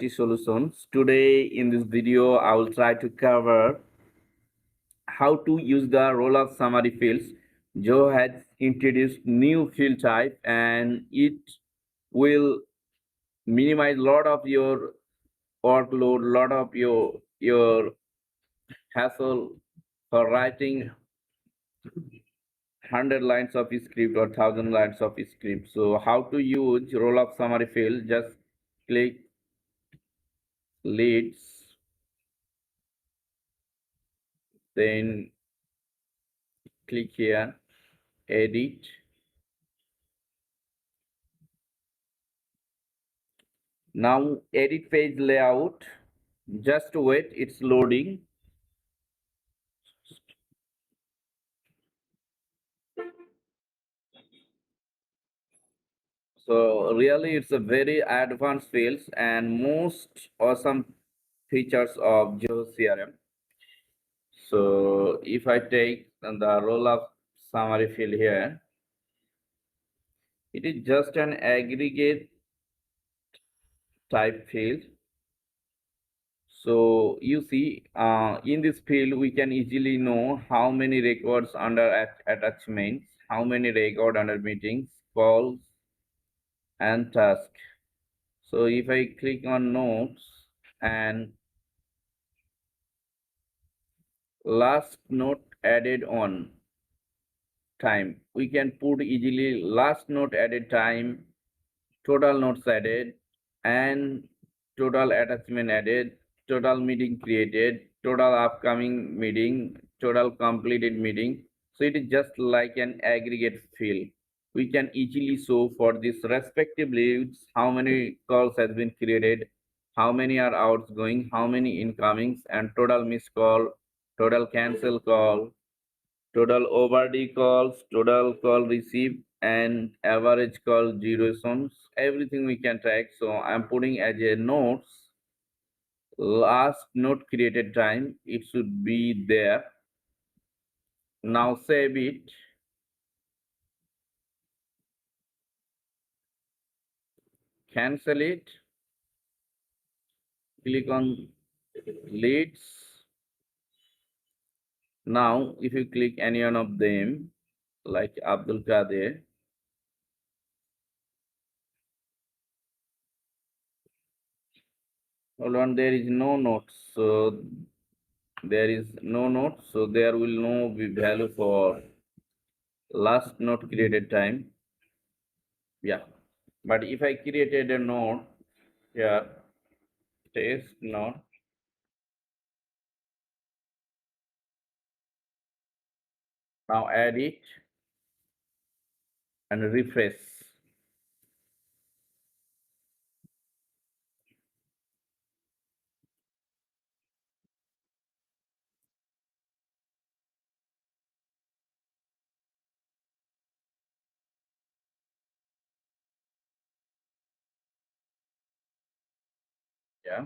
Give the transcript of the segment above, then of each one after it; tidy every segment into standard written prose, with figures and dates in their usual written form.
IT solutions. Today in this video, I will try to cover how to use the Rollup Summary Fields. Zoho has introduced new field type and it will minimize a lot of your workload, lot of your hassle for writing 100 lines of script or 1000 lines of script. So how to use Rollup Summary Field? Just click leads, then click here, edit. Now edit page layout. Just wait, it's loading. So really it's a very advanced fields and most awesome features of Zoho CRM. So if I take the Rollup Summary Field here, it is just an aggregate type field. So you see in this field we can easily know how many records under attachments, how many record under meetings, calls and task. So if I click on notes and last note added on time, we can put easily last note added time, total notes added, and total attachment added, total meeting created, total upcoming meeting, total completed meeting. So it is just like an aggregate field. We can easily show for this respective leads how many calls has been created, how many are outgoing, how many incomings, and total missed call, total cancel call, total overdue calls, total call received, and average call durations. Everything we can track. So I'm putting as a notes last note created time. It should be there. Now save it. Cancel it. Click on leads. Now if you click any one of them like Abdul Kader, hold on, there is no notes. So there is no note, so there will no be value for last note created time. Yeah, but if I created a node here, test node, now add it and refresh. Yeah,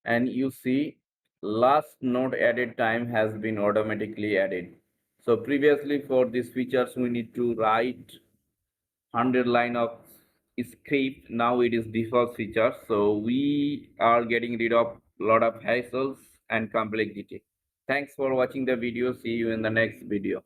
and you see last node added time has been automatically added. So previously for these features we need to write 100 line of script. Now it is default feature, so we are getting rid of a lot of hassles and complexity. Thanks for watching the video. See you in the next video.